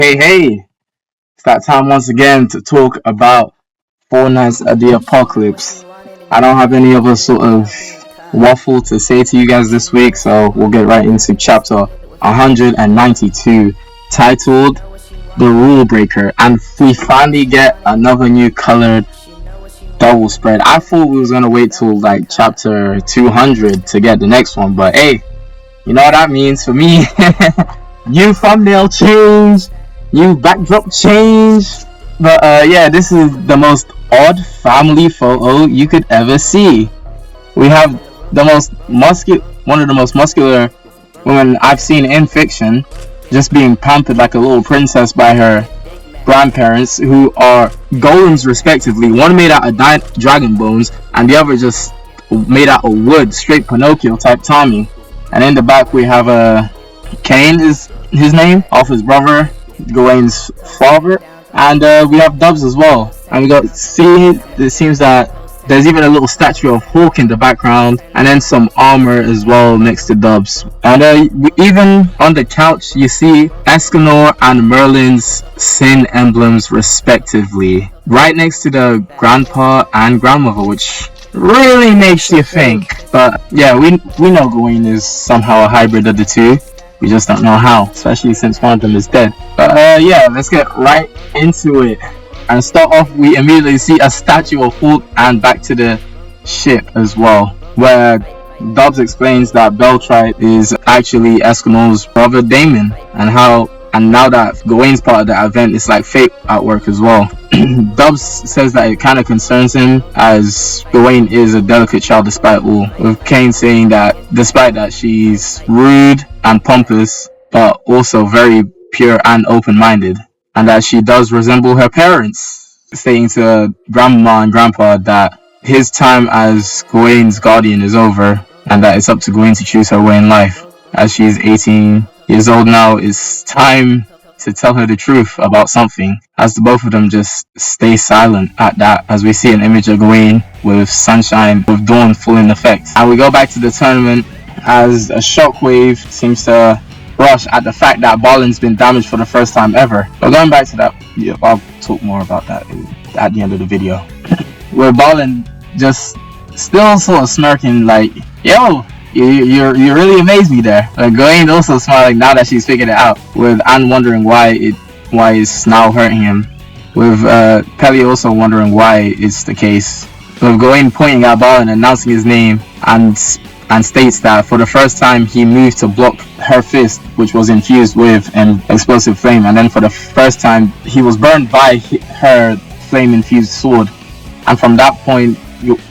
Hey, it's that time once again to talk about Four Nights at the Apocalypse. I don't have any other sort of waffle to say to you guys this week, so we'll get right into chapter 192, titled The Rule Breaker. And we finally get another new colored double spread. I thought we was gonna wait till like chapter 200 to get the next one, but hey, you know what that means for me. New thumbnail change, new backdrop change. But yeah, this is the most odd family photo you could ever see. We have one of the most muscular women I've seen in fiction, just being pampered like a little princess by her grandparents, who are golems respectively. One made out of dragon bones, and the other just made out of wood, straight Pinocchio type Tommy. And in the back we have Cain is his name, of his brother, Gawain's father, and we have Dubs as well. And we got it seems that there's even a little statue of Hawk in the background, and then some armor as well next to Dubs. And even on the couch you see Escanor and Merlin's sin emblems respectively, right next to the grandpa and grandmother, which really makes you think. But yeah, we know Gawain is somehow a hybrid of the two. We just don't know how, especially since one of them is dead. But yeah, let's get right into it. And start off, we immediately see a statue of Hawk, and back to the ship as well, where Dubs explains that Beltrite is actually Escanor's brother Damon, and now that Gawain's part of the event, it's like fate at work as well. Dubs says that it kind of concerns him, as Gawain is a delicate child despite all, with Cain saying that despite that she's rude and pompous, but also very pure and open-minded, and that she does resemble her parents, saying to Grandma and Grandpa that his time as Gawain's guardian is over, and that it's up to Gawain to choose her way in life. As she is 18 years old now, it's time to tell her the truth about something, as the both of them just stay silent at that, as we see an image of Gawain with sunshine, with dawn full in effect. And we go back to the tournament, as a shockwave seems to rush at the fact that Balin's been damaged for the first time ever. But going back to that, yeah, I'll talk more about that at the end of the video. Where Balin just still sort of smirking like, yo, you really amazed me there. Gawain also smiling now that she's figured it out, with Anne wondering why it's now hurting him, with Pelly also wondering why it's the case, with Gawain pointing at Balin, announcing his name, and states that for the first time he moved to block her fist, which was infused with an explosive flame, and then for the first time he was burned by her flame infused sword. And from that point,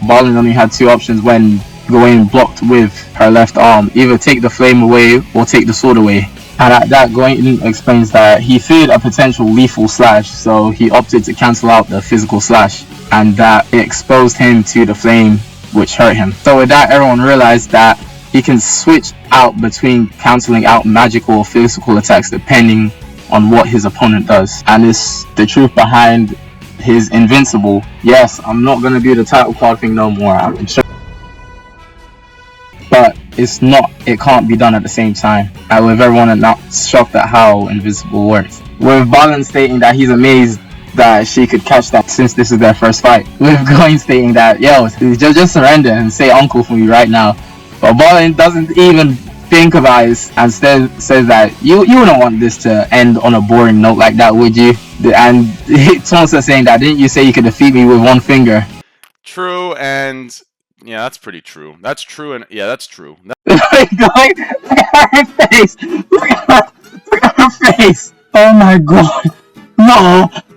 Balin only had two options when Gawain blocked with her left arm: either take the flame away or take the sword away. And at that, Gawain explains that he feared a potential lethal slash, so he opted to cancel out the physical slash, and that it exposed him to the flame, which hurt him. So with that, everyone realized that he can switch out between cancelling out magical or physical attacks depending on what his opponent does. And it's the truth behind his invincible. Yes, I'm not going to do the title card thing no more, but it can't be done at the same time. And with everyone not shocked at how invincible works. With Balin stating that he's amazed that she could catch that since this is their first fight, with Gawain stating that, yo, just surrender and say uncle for me right now. But Balin doesn't even think about it, and says that you wouldn't want this to end on a boring note like that, would you? And Tonsa saying that, didn't you say you could defeat me with one finger? True, and yeah, that's pretty true. That's true, and yeah, that's true. Look at her face. Look at her face. Oh my god.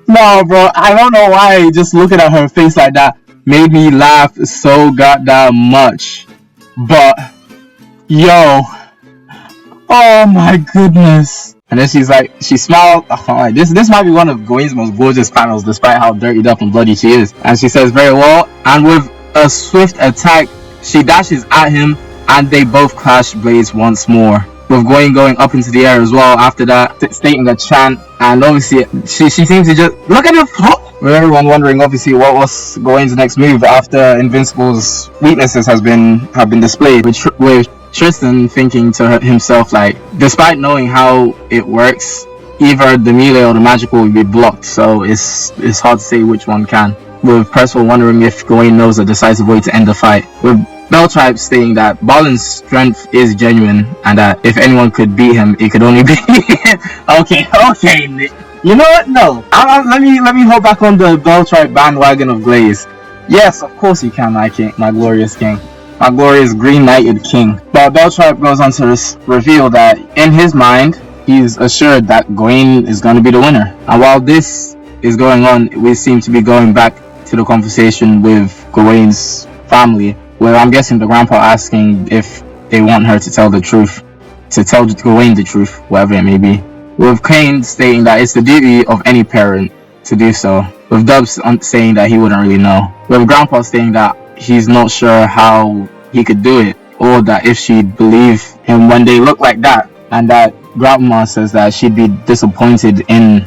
No, bro, I don't know why just looking at her face like that made me laugh so goddamn much. But, yo, oh my goodness. And then she smiled, like, this might be one of Gawain's most gorgeous panels, despite how dirtied up and bloody she is. And she says, very well, and with a swift attack, she dashes at him, and they both clash blades once more, with Gawain going up into the air as well after that, stating a chant. And obviously she seems to just look at her, with everyone wondering obviously what was Gawain's next move after Invincible's weaknesses have been displayed, with Tristan thinking to himself, like, despite knowing how it works, either the melee or the magical will be blocked, so it's hard to say which one can. With Percival wondering if Gawain knows a decisive way to end the fight. With Beltribe stating that Balin's strength is genuine and that if anyone could beat him, it could only be okay, you know what? No, let me hold back on the Beltribe bandwagon of Glaze. Yes, of course you can, my king, my glorious king, my glorious green knighted king. But Beltribe goes on to reveal that in his mind, he's assured that Gawain is going to be the winner. And while this is going on, we seem to be going back to the conversation with Gawain's family, where I'm guessing the grandpa asking if they want her to tell the truth, to tell Gawain the truth, whatever it may be. With Kane stating that it's the duty of any parent to do so. With Dubs saying that he wouldn't really know. With Grandpa saying that he's not sure how he could do it, or that if she'd believe him when they look like that, and that Grandma says that she'd be disappointed in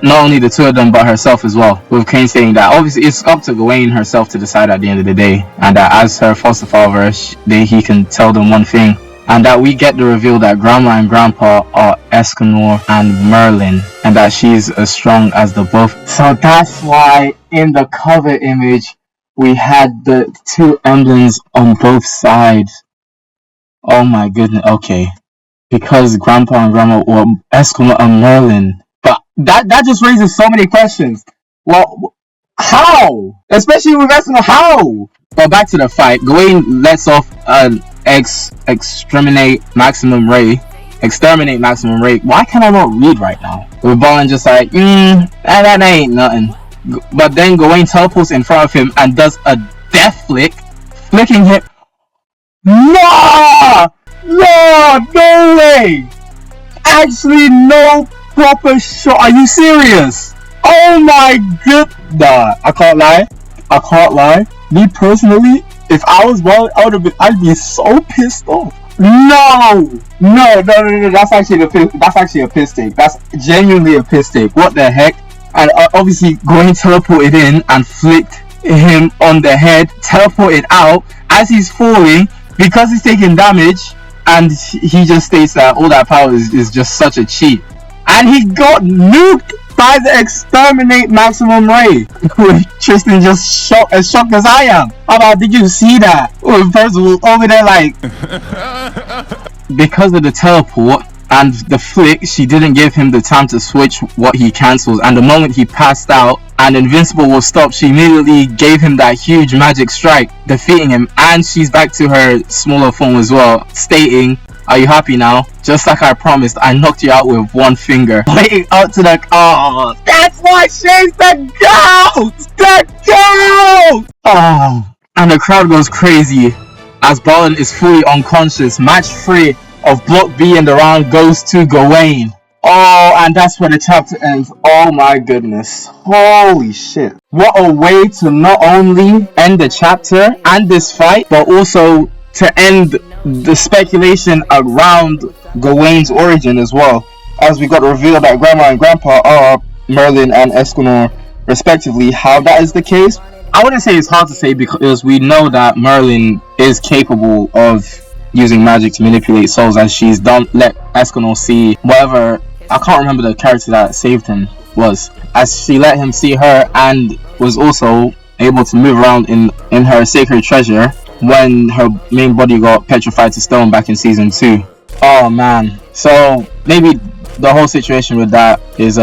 not only the two of them but herself as well. With Kane saying that obviously it's up to Gawain herself to decide at the end of the day, and that as her foster father he can tell them one thing, and that we get the reveal that Grandma and Grandpa are Escanor and Merlin, and that she's as strong as the both. So that's why in the cover image we had the two emblems on both sides. Oh my goodness, okay. Because Grandpa and Grandma were Escanor and Merlin. But that just raises so many questions. Well, how? Especially with Escanor, how? But back to the fight. Gawain lets off an exterminate maximum ray. Why can I not read right now? With Balin just like, that ain't nothing. But then Gawain teleports in front of him and does a death flick, flicking him. No way! Actually, no proper shot. Are you serious? Oh my god! Nah, I can't lie. Me personally, if I was Balin, I'd be so pissed off. No. That's actually a piss take. That's genuinely a piss take. What the heck? And obviously, Gawain teleported in and flicked him on the head, teleported out as he's falling because he's taking damage. And he just states that all that power is just such a cheat. And he got nuked by the exterminate maximum ray. Tristan just as shocked as I am. How about, did you see that? Percival over there like... Because of the teleport and the flick, she didn't give him the time to switch what he cancels. And the moment he passed out and Invincible was stopped, she immediately gave him that huge magic strike, defeating him. And she's back to her smaller form as well, stating, "Are you happy now? Just like I promised, I knocked you out with one finger." Pointing out to the... Oh, that's why she's the GOAT! The GOAT! Oh, and the crowd goes crazy as Balin is fully unconscious. Match 3 of Block B in the round goes to Gawain. Oh, and that's where the chapter ends. Oh my goodness. Holy shit. What a way to not only end the chapter and this fight, but also to end the speculation around Gawain's origin as well. As we got revealed that Grandma and Grandpa are Merlin and Escanor respectively. How that is the case, I wouldn't say it's hard to say, because we know that Merlin is capable of using magic to manipulate souls, as she's let Escanor see whatever, I can't remember the character that saved him was, as she let him see her and was also able to move around in her sacred treasure when her main body got petrified to stone back in season 2. Oh man, so maybe the whole situation with that is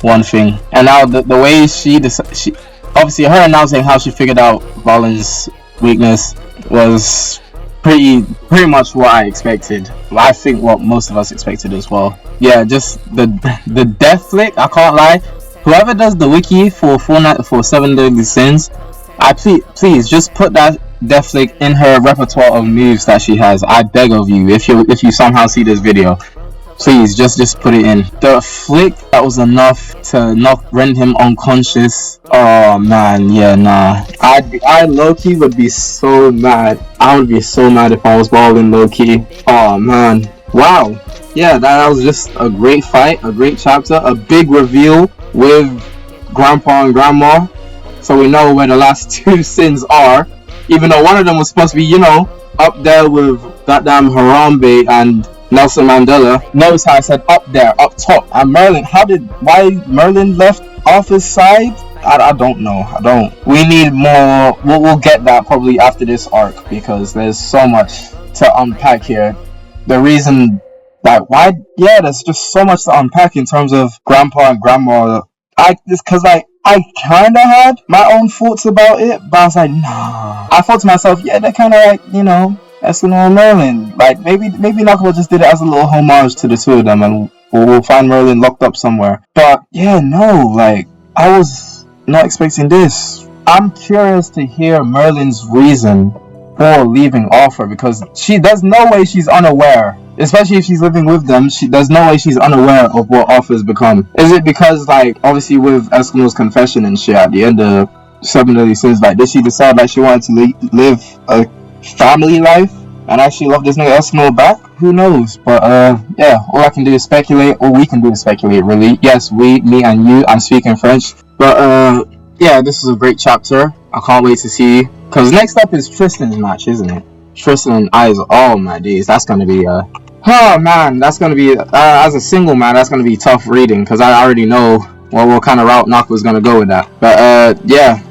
one thing. And now the way she obviously her announcing how she figured out Balin's weakness was pretty much what I expected. I think what most of us expected as well. Yeah, just the death flick, I can't lie. Whoever does the wiki for 7 Deadly Sins, please just put that death flick in her repertoire of moves that she has. I beg of you, if you somehow see this video, please just put it in. The flick that was enough to render him unconscious. Oh man, yeah, nah. I low-key would be so mad. I would be so mad if I was Balin low-key. Oh man. Wow. Yeah, that was just a great fight, a great chapter, a big reveal with Grandpa and Grandma. So we know where the last 2 sins are. Even though one of them was supposed to be, up there with goddamn Harambe and Nelson Mandela. Notice how I said up there, up top. And Merlin, why Merlin left off his side? I don't know. We need more. We'll get that probably after this arc because there's so much to unpack here. The reason, like, why? Yeah, there's just so much to unpack in terms of grandpa and grandma. Because I kind of had my own thoughts about it, but I was like, nah. I thought to myself, yeah, they're kind of like, Eskimo and Merlin. Like, maybe Knuckles just did it as a little homage to the two of them, and we'll find Merlin locked up somewhere. But yeah, no, like, I was not expecting this. I'm curious to hear Merlin's reason for leaving Arthur, because there's no way she's unaware, especially if she's living with them. There's no way she's unaware of what Arthur's become. Is it because, like, obviously with Eskimo's confession and shit at the end of 7 Deadly Sins, like, did she decide like she wanted to live a family life and actually love this nigga Eskimo back? Who knows? But yeah, all I can do is speculate. All we can do is speculate, really. Yes, me and you. I'm speaking French. But yeah, this is a great chapter. I can't wait to see. Because next up is Tristan's match, isn't it? Tristan and Eyes. Oh my days, that's gonna be oh man, that's gonna be as a single man, that's gonna be tough reading because I already know what kind of route Naka's gonna go with that. But yeah,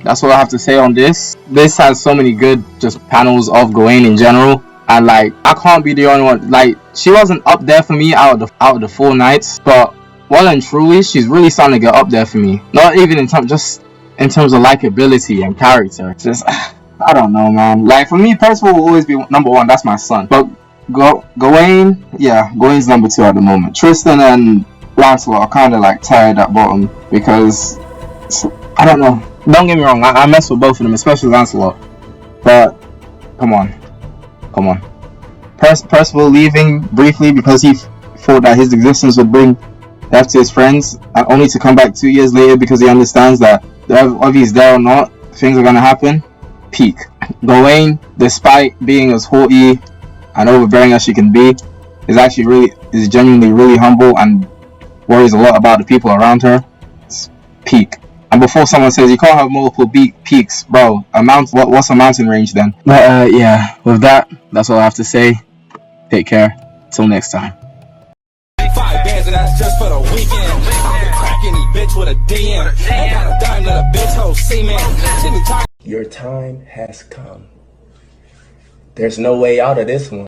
that's what I have to say on this. This has so many good just panels of Gawain in general, and like I can't be the only one. Like, she wasn't up there for me out of the 4 nights, but well and truly, she's really starting to get up there for me. Not even in terms of likability and character. Just I don't know, man. Like, for me, Percival will always be number 1. That's my son. But Gawain, yeah, Gawain's number 2 at the moment. Tristan and Lancelot are kind of like tied at bottom because I don't know. Don't get me wrong, I mess with both of them, especially Lancelot. But come on. Percival leaving briefly because he thought that his existence would bring death to his friends, and only to come back 2 years later because he understands that whether he's there or not, things are gonna happen. Peak. Gawain, despite being as haughty and overbearing as she can be, is genuinely really humble and worries a lot about the people around her. It's peak. And before someone says you can't have multiple peaks, bro, what's a mountain range then? But yeah, with that, that's all I have to say. Take care. Till next time. 5 bands and that's just for the weekend. I can crack any bitch with a DM. Ain't got a dime, let a bitch hoe see, man. Your time has come. There's no way out of this one.